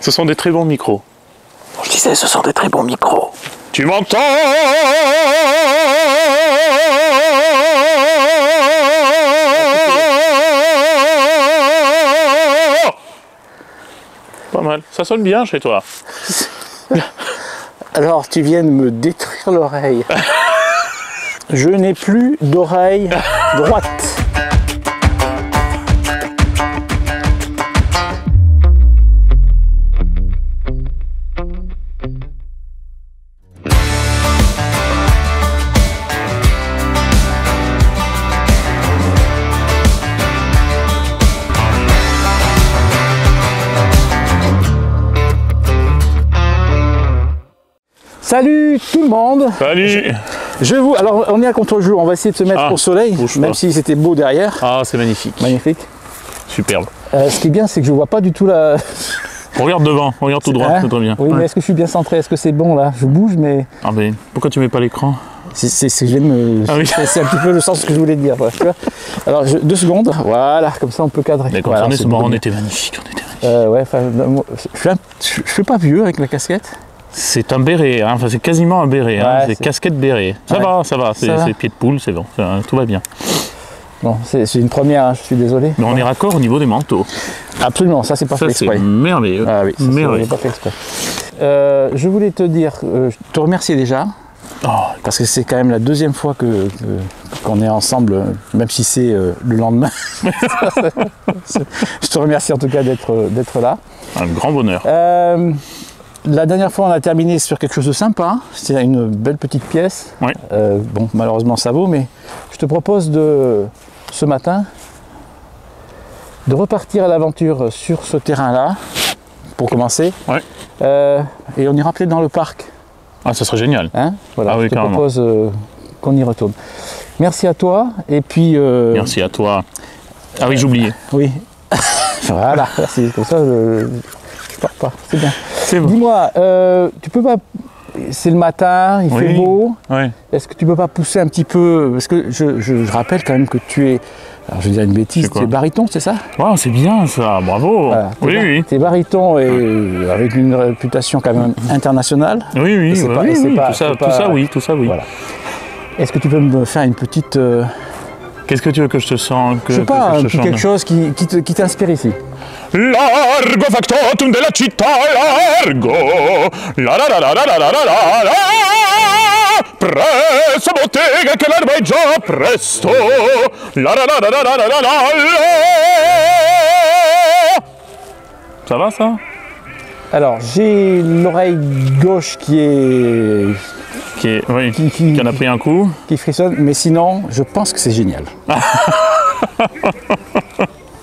Ce sont des très bons micros. Je disais, ce sont des très bons micros. Tu m'entends? Pas mal. Ça sonne bien chez toi. Alors, tu viens de me détruire l'oreille. Je n'ai plus d'oreille droite. Salut tout le monde. Salut. Alors on est à contre-jour, on va essayer de se mettre au soleil, même si c'était beau derrière. Ah, c'est magnifique. Magnifique. Superbe. Ce qui est bien, c'est que je vois pas du tout la... Regarde devant, regarde tout droit, c'est très bien. Oui, mais est-ce que je suis bien centré? Est-ce que c'est bon là? Je bouge, mais... Ah ben, pourquoi tu mets pas l'écran? C'est que je vais me... Ah oui. C'est un petit peu le sens que je voulais dire. Voilà, tu vois. Alors, 2 secondes, voilà, comme ça on peut cadrer. D'accord, voilà, on était magnifique, on était magnifique. Ouais, enfin, je suis pas vieux avec la casquette. C'est un béret, hein. Enfin, c'est quasiment un béret, hein. Ouais, c'est casquette béret. Ça va, c'est pied de poule, c'est bon, tout va bien. Bon, c'est une première, hein, je suis désolé. Mais on est raccord au niveau des manteaux. Absolument, ça c'est pas fait exprès. C'est merveilleux. Ah oui, merveilleux. c'est pas fait exprès. Je voulais te dire, te remercier déjà, parce que c'est quand même la 2e fois qu'on est ensemble, même si c'est le lendemain. Je te remercie en tout cas d'être là. Un grand bonheur. La dernière fois, on a terminé sur quelque chose de sympa. C'était une belle petite pièce. Ouais. Bon, malheureusement, ça vaut, mais je te propose ce matin, de repartir à l'aventure sur ce terrain-là, pour commencer. Ouais. Et on ira peut-être dans le parc. Ah, ça serait génial. Hein, voilà, ah oui, je te carrément. propose qu'on y retourne. Merci à toi. Et puis. Merci à toi. Ah oui, j'oubliais. Oui. Voilà, merci. Comme ça, je pars pas. C'est bien. C'est bon. Dis-moi, tu peux pas. C'est le matin, il fait beau. Ouais. Est-ce que tu peux pas pousser un petit peu? Parce que je rappelle quand même que tu es. Alors je vais dire une bêtise, tu es baryton, c'est ça? Wow, c'est bien ça, bravo. Voilà, oui. Tu es baryton et avec une réputation quand même internationale. Oui, tout ça, oui. Voilà. Est-ce que tu peux me faire une petite. Qu'est-ce que tu veux que je te sente? Je sais pas, quelque chose qui t'inspire ici. Largo factotum della città, largo. La la la la la la la la la. Presso bottega che l'erba è già presto. La la la la la la la la. Ça va ça? Alors j'ai l'oreille gauche qui en a pris un coup. Qui frissonne, mais sinon je pense que c'est génial.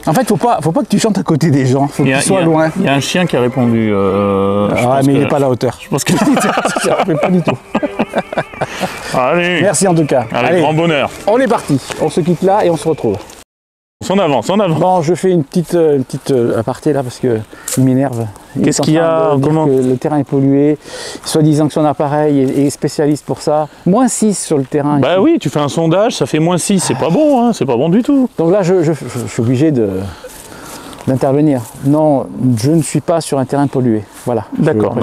En fait, faut pas que tu chantes à côté des gens, faut que tu sois loin. Il y a un chien qui a répondu. Mais il n'est pas à la hauteur. Je pense que pas du tout. Allez. Merci en tout cas. Allez, grand bonheur. On est parti. On se quitte là et on se retrouve. On avance. Bon, je fais une petite aparté là parce que il m'énerve. Qu'est-ce qu'il y a? Comment le terrain est pollué, soi-disant que son appareil est spécialiste pour ça. -6 sur le terrain. Bah ici. Oui, tu fais un sondage, ça fait -6, c'est pas bon, hein, c'est pas bon du tout. Donc là, je suis obligé d'intervenir. Non, je ne suis pas sur un terrain pollué. Voilà. D'accord,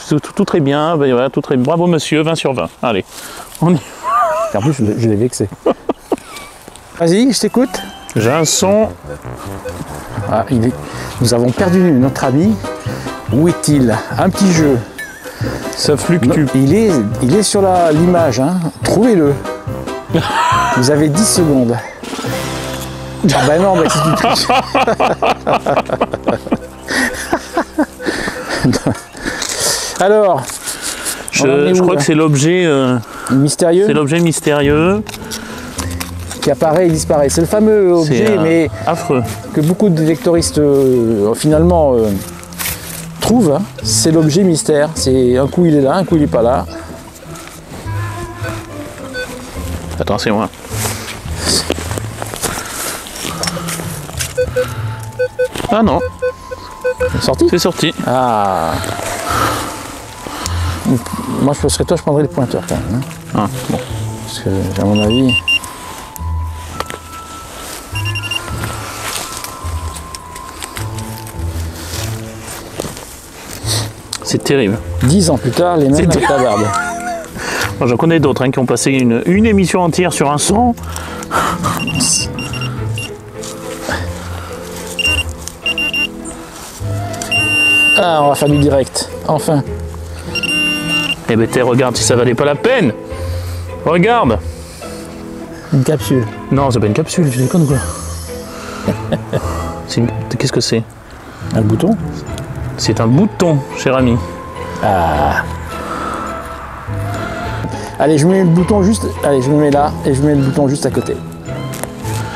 tout très bien, voilà, tout très... Bravo monsieur, 20 sur 20. Allez, on y... En plus, je l'ai vexé. Vas-y, je t'écoute. J'ai un son. Ah, nous avons perdu notre ami. Où est-il? Un petit jeu. Ça fluctue. Il est sur l'image. Hein. Trouvez-le. Vous avez 10 secondes. Ah ben non, mais c'est du triche. Alors, je crois que c'est l'objet mystérieux. C'est l'objet mystérieux qui apparaît et disparaît. C'est le fameux objet, mais affreux, que beaucoup de détectoristes finalement trouvent. Hein. C'est l'objet mystère. C'est un coup il est là, un coup il n'est pas là. Attention. Hein. Ah non. C'est sorti? C'est sorti. Ah. Moi, je serais toi, je prendrais le pointeur quand même. Hein. Ah, bon. Parce que, à mon avis. C'est terrible. 10 ans plus tard, les mêmes avec la barbe. Moi, j'en connais d'autres qui ont passé une émission entière sur un son. Ah, on va faire du direct, enfin. Eh ben, regarde si ça valait pas la peine. Regarde. Une capsule. Non, c'est pas une capsule, tu déconnes quoi. Qu'est-ce que c'est? Un bouton? C'est un bouton, cher ami. Ah. Allez, je mets le bouton juste. Allez, je me mets là et je mets le bouton juste à côté.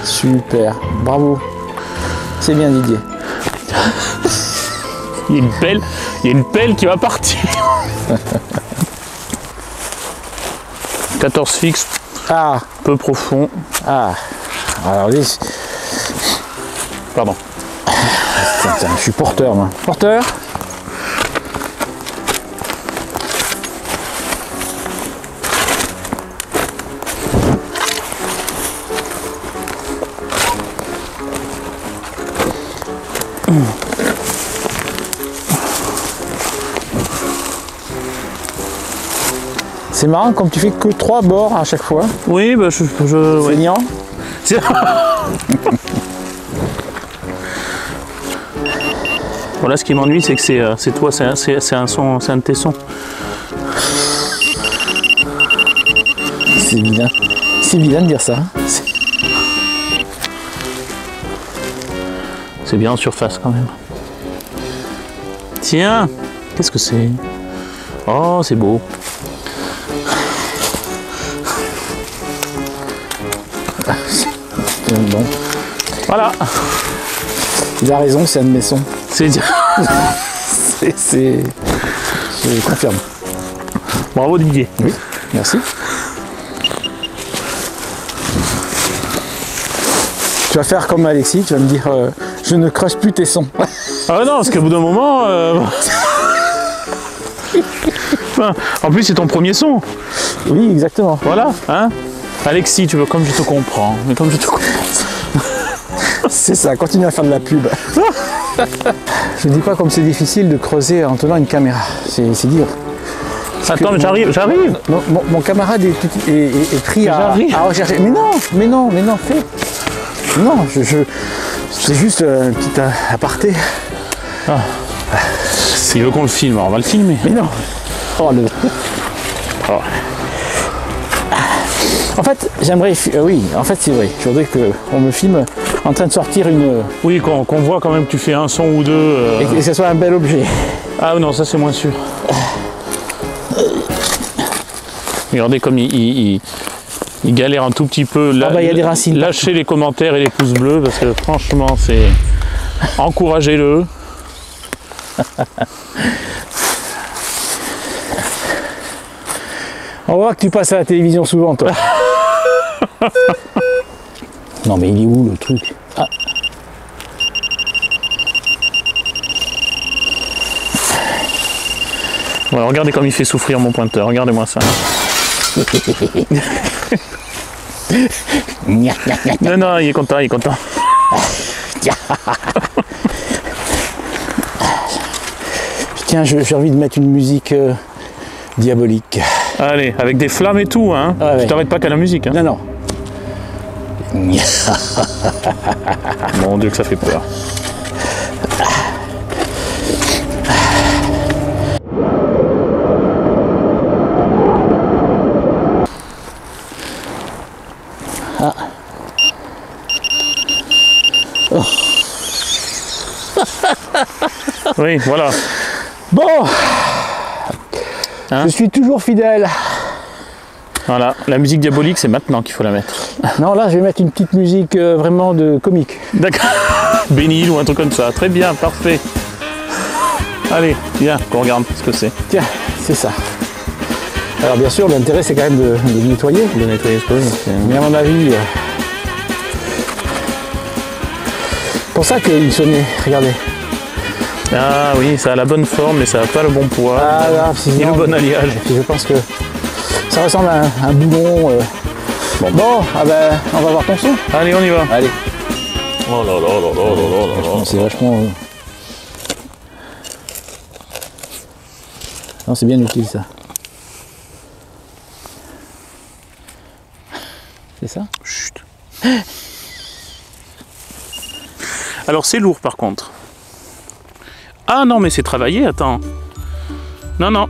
Super, bravo. C'est bien Didier. Il y a une pelle qui va partir. 14 fixe. Ah. Peu profond. Ah. Alors les. Pardon. Tiens, je suis porteur moi. Porteur. C'est marrant comme tu fais que 3 bords à chaque fois. Oui, bah ouais. Saignant. Voilà, ce qui m'ennuie, c'est que c'est toi, c'est un son, c'est un de tes sons. C'est vilain. C'est vilain de dire ça. C'est bien en surface quand même. Tiens, qu'est-ce que c'est? Oh, c'est beau. Bon. Voilà. Il a raison, c'est un de mes sons. C'est Je confirme. Bravo Didier. Oui, merci. Tu vas faire comme Alexis, tu vas me dire je ne creuse plus tes sons. Ah non, parce qu'au bout d'un moment... Enfin, en plus c'est ton premier son. Oui, exactement. Voilà, hein. Alexis, tu veux, comme je te comprends. Mais comme je te comprends. C'est ça, continue à faire de la pub. Je dis pas comme c'est difficile de creuser en tenant une caméra. C'est dire. Attends, mais j'arrive. Mon camarade est pris à rechercher. Mais non, fais. Non, c'est juste un petit aparté. Ah. S'il veut qu'on le filme, on va le filmer. Mais non. Oh, Oh. En fait, j'aimerais... oui, en fait, c'est vrai. Je voudrais qu'on me filme en train de sortir une... Oui, qu'on voit quand même que tu fais un son ou deux. Et que ce soit un bel objet. Ah non, ça c'est moins sûr. Regardez comme il galère un tout petit peu. Ah bah, il y a des racines. Lâchez les commentaires et les pouces bleus parce que franchement, c'est... Encouragez-le. On voit que tu passes à la télévision souvent, toi. Non, mais il est où le truc? Ah. Voilà, regardez comme il fait souffrir mon pointeur. Regardez-moi ça. Non, il est content, il est content. Tiens, j'ai envie de mettre une musique diabolique. Allez, avec des flammes et tout, hein. Ah ouais. Tu t'arrêtes pas qu'à la musique, hein. Non. Mon Dieu que ça fait peur. Ah. Oh. Oui, voilà. Bon, Hein? je suis toujours fidèle. Voilà, la musique diabolique, c'est maintenant qu'il faut la mettre. Non, là, je vais mettre une petite musique vraiment de comique. D'accord. Bénil ou un truc comme ça. Très bien, parfait. Allez, viens, qu'on regarde ce que c'est. Tiens, c'est ça. Alors, bien sûr, l'intérêt, c'est quand même de nettoyer. De nettoyer ce que Mais à mon avis, pour ça qu'il sonnait, regardez. Ah oui, ça a la bonne forme, mais ça n'a pas le bon poids. Ah là, ni le bon alliage. Je pense que ça ressemble à un boulon. Bon, ah ben, on va voir ton son. Allez, on y va. Allez. Oh là là là là là là là. C'est vachement... Non, c'est bien utile ça. C'est ça? Chut. Alors c'est lourd par contre. Ah non mais c'est travaillé, attends. Non, non.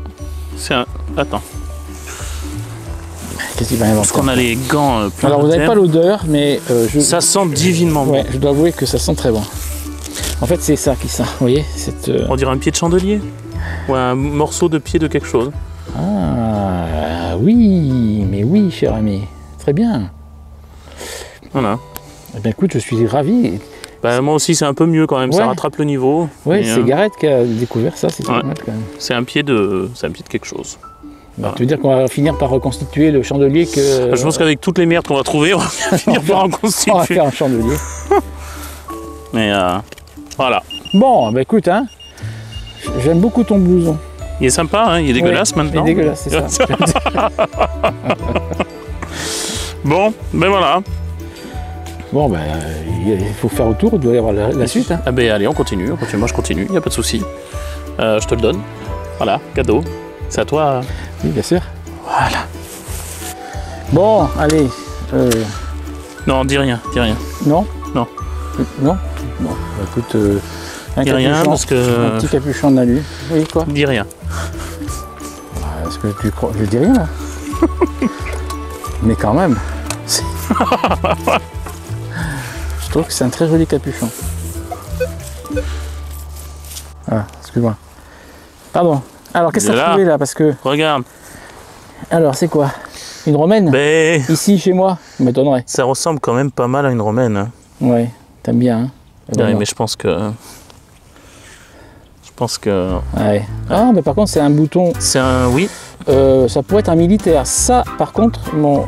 C'est un... Attends. Qu'est-ce qu'il va inventer? Parce qu'on a les gants plein Alors de vous n'avez thèmes. pas l'odeur, mais Ça sent divinement bon. ouais, je dois avouer que ça sent très bon. En fait, c'est ça qui sent. Vous voyez cette, On dirait un pied de chandelier. Ou un morceau de pied de quelque chose. Ah oui, mais oui, cher ami. Très bien. Voilà. Eh bien, écoute, je suis ravi. Bah, moi aussi c'est un peu mieux quand même, Ouais. ça rattrape le niveau. Oui, Mais, c'est Gareth qui a découvert ça, c'est Ouais. pas mal quand même. c'est un pied de quelque chose. Bah, tu veux dire qu'on va finir par reconstituer le chandelier que... Je pense qu'avec toutes les merdes qu'on va trouver, on va finir par en on va constituer. faire un chandelier. Mais voilà. Bon, bah écoute, hein, j'aime beaucoup ton blouson. Il est sympa, hein, il est dégueulasse Ouais, maintenant. Il est dégueulasse, c'est ça. Bon, ben voilà. Bon, ben, il faut faire autour, il doit y avoir la suite. Hein. Ah ben allez, on continue. Moi je continue, il n'y a pas de souci. Je te le donne. Voilà, cadeau. C'est à toi. Oui, bien sûr. Voilà. Bon, allez. Non, dis rien, dis rien. Non Non. Non Bon, bah, écoute, un Dis rien capuchon, parce que... un petit capuchon de alu. Oui, quoi? Dis rien. Est-ce que tu crois? Je dis rien, là. Mais quand même. Je trouve que c'est un très joli capuchon. Ah, excuse-moi. Pardon. Alors, qu'est-ce que tu as Là. trouvé là? Parce que. Regarde. Alors, c'est quoi? Une romaine? Ben, Ici, chez moi? Ça m'étonnerait. ça ressemble quand même pas mal à une romaine. Hein. Ouais, t'aimes bien, hein? Ouais, mais je pense que... Ouais. Ah, mais par contre, c'est un bouton. C'est un... Oui. Ça pourrait être un militaire. Ça, par contre,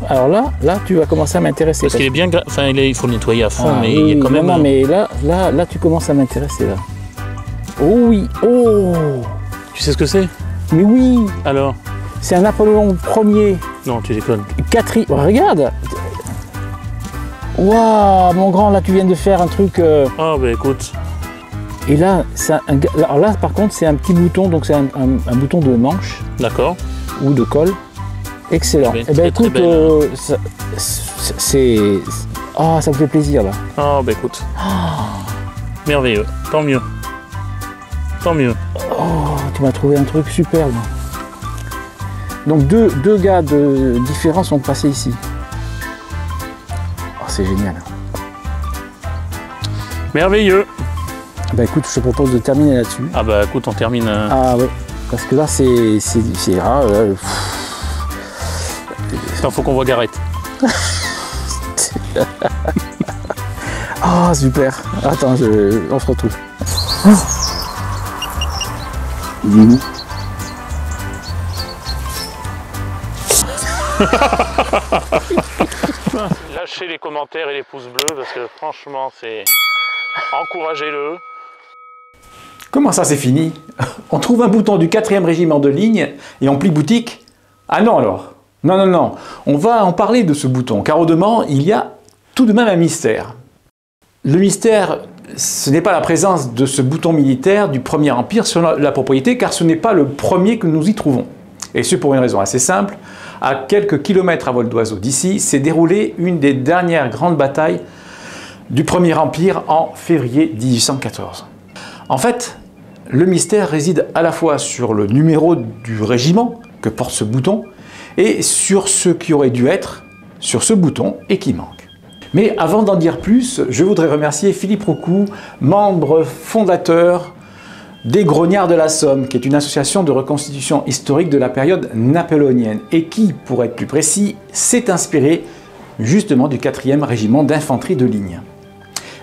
alors là, tu vas commencer à m'intéresser. Parce qu'il est bien... Enfin, il faut le nettoyer à fond, Ah, mais oui, il y a quand non, même... non, mais là, tu commences à m'intéresser, là. Oh oui, oh! Tu sais ce que c'est? Mais oui, Alors? c'est un Napoléon Ier, Non, tu déconnes. Regarde! Waouh, mon grand, là, tu viens de faire un truc... Ah, ben écoute. Et là, alors là, par contre, c'est un petit bouton, donc c'est un bouton de manche D'accord. ou de colle. Excellent. Mais Eh ben très, écoute, très belle. c'est... Ah, ça me fait plaisir, là. Ah, ben écoute. Merveilleux. Tant mieux. Tant mieux. Oh, tu m'as trouvé un truc superbe. Donc deux gars différents sont passés ici. Oh, c'est génial. Merveilleux. Bah écoute, je te propose de terminer là-dessus. Ah, bah écoute, on termine... Ah ouais, parce que là c'est rare. Attends, faut qu'on voit Gareth. Ah super. Attends, on se retrouve. Lâchez les commentaires et les pouces bleus parce que franchement, c'est... Encouragez-le. Comment ça c'est fini? On trouve un bouton du 4e régiment de ligne et on plie boutique? Ah non alors. Non, non, non. On va en parler de ce bouton, car au-dedans, il y a tout de même un mystère. Le mystère, ce n'est pas la présence de ce bouton militaire du Premier Empire sur la propriété, car ce n'est pas le premier que nous y trouvons. Et ce pour une raison assez simple. À quelques kilomètres à vol d'oiseau d'ici, s'est déroulée une des dernières grandes batailles du Premier Empire en février 1814. En fait, le mystère réside à la fois sur le numéro du régiment que porte ce bouton et sur ce qui aurait dû être sur ce bouton et qui manque. Mais avant d'en dire plus, je voudrais remercier Philippe Roucou, membre fondateur des Grognards de la Somme, qui est une association de reconstitution historique de la période napoléonienne et qui, pour être plus précis, s'est inspiré justement du 4e régiment d'infanterie de ligne.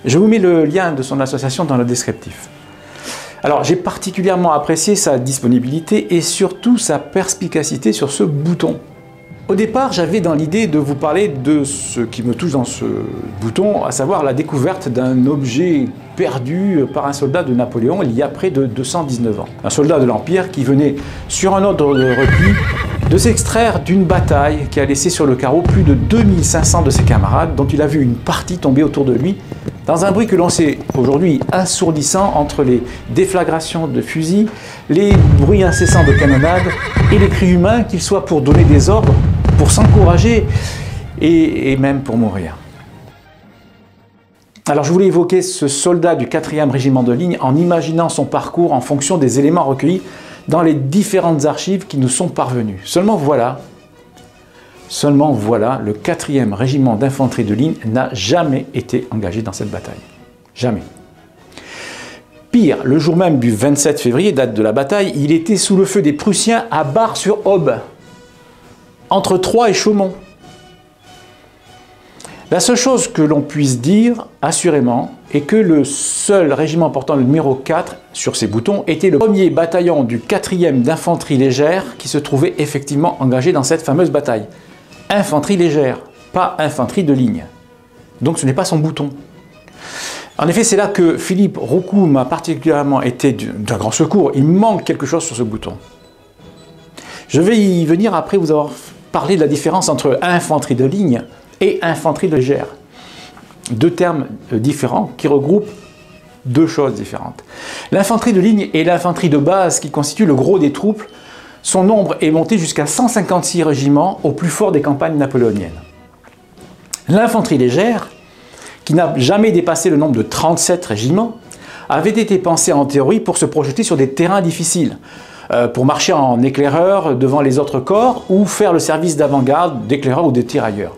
Je vous mets le lien de son association dans le descriptif. Alors, j'ai particulièrement apprécié sa disponibilité et surtout sa perspicacité sur ce bouton. Au départ, j'avais dans l'idée de vous parler de ce qui me touche dans ce bouton, à savoir la découverte d'un objet perdu par un soldat de Napoléon il y a près de 219 ans. Un soldat de l'Empire qui venait, sur un ordre de repli, de s'extraire d'une bataille qui a laissé sur le carreau plus de 2500 de ses camarades, dont il a vu une partie tomber autour de lui Dans un bruit que l'on sait aujourd'hui assourdissant entre les déflagrations de fusils, les bruits incessants de canonnade et les cris humains, qu'ils soient pour donner des ordres, pour s'encourager et même pour mourir. Alors je voulais évoquer ce soldat du 4e régiment de ligne en imaginant son parcours en fonction des éléments recueillis dans les différentes archives qui nous sont parvenues. Seulement voilà, le 4e régiment d'infanterie de ligne n'a jamais été engagé dans cette bataille. Jamais. Pire, le jour même du 27 février, date de la bataille, il était sous le feu des Prussiens à Bar-sur-Aube, entre Troyes et Chaumont. La seule chose que l'on puisse dire, assurément, est que le seul régiment portant le numéro 4 sur ses boutons était le premier bataillon du 4e d'infanterie légère qui se trouvait effectivement engagé dans cette fameuse bataille. Infanterie légère, pas infanterie de ligne. Donc ce n'est pas son bouton. En effet, c'est là que Philippe Roucou m'a particulièrement été d'un grand secours. Il manque quelque chose sur ce bouton. Je vais y venir après vous avoir parlé de la différence entre infanterie de ligne et infanterie légère. Deux termes différents qui regroupent deux choses différentes. L'infanterie de ligne et l'infanterie de base qui constituent le gros des troupes, son nombre est monté jusqu'à 156 régiments au plus fort des campagnes napoléoniennes. L'infanterie légère, qui n'a jamais dépassé le nombre de 37 régiments, avait été pensée en théorie pour se projeter sur des terrains difficiles, pour marcher en éclaireur devant les autres corps ou faire le service d'avant-garde d'éclaireurs ou de tirailleurs.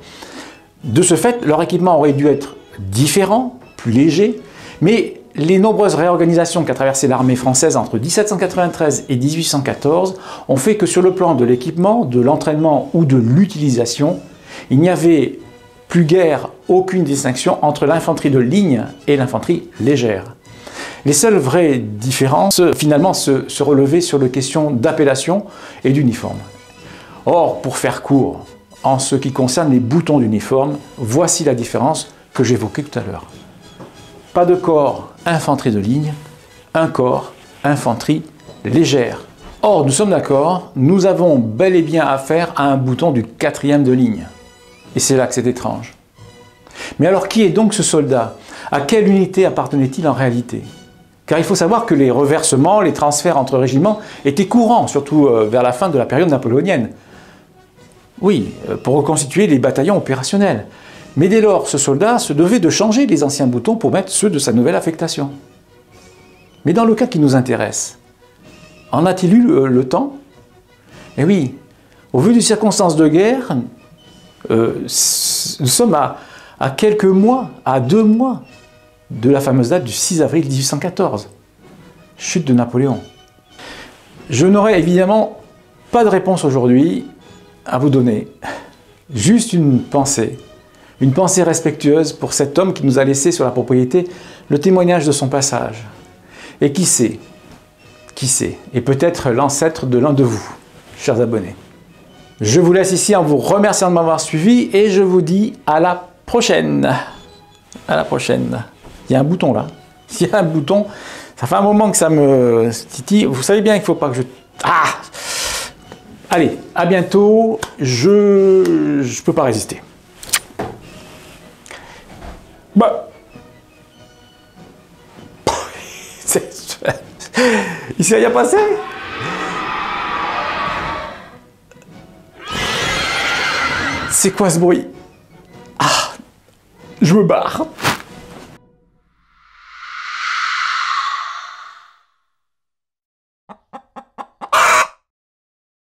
De ce fait, leur équipement aurait dû être différent, plus léger, mais les nombreuses réorganisations qu'a traversé l'armée française entre 1793 et 1814 ont fait que sur le plan de l'équipement, de l'entraînement ou de l'utilisation, il n'y avait plus guère aucune distinction entre l'infanterie de ligne et l'infanterie légère. Les seules vraies différences, finalement, se relevaient sur les questions d'appellation et d'uniforme. Or, pour faire court, en ce qui concerne les boutons d'uniforme, voici la différence que j'évoquais tout à l'heure. Pas de corps infanterie de ligne, un corps infanterie légère. Or, nous sommes d'accord, nous avons bel et bien affaire à un bouton du 4e de ligne. Et c'est là que c'est étrange. Mais alors, qui est donc ce soldat? À quelle unité appartenait-il en réalité? Car il faut savoir que les reversements, les transferts entre régiments étaient courants, surtout vers la fin de la période napoléonienne. Oui, pour reconstituer les bataillons opérationnels. Mais dès lors, ce soldat se devait de changer les anciens boutons pour mettre ceux de sa nouvelle affectation. Mais dans le cas qui nous intéresse, en a-t-il eu le temps? Eh oui, au vu des circonstances de guerre, nous sommes à quelques mois, à 2 mois de la fameuse date du 6 avril 1814, chute de Napoléon. Je n'aurai évidemment pas de réponse aujourd'hui à vous donner, juste une pensée respectueuse pour cet homme qui nous a laissé sur la propriété le témoignage de son passage. Et qui sait, et peut-être l'ancêtre de l'un de vous, chers abonnés. Je vous laisse ici en vous remerciant de m'avoir suivi et je vous dis à la prochaine. À la prochaine. Il y a un bouton là. Il y a un bouton. Ça fait un moment que ça me titille. Vous savez bien qu'il ne faut pas que je... Ah! Allez, à bientôt. Je peux pas résister. Bah. Il s'est rien passé? C'est quoi ce bruit? Ah, je me barre.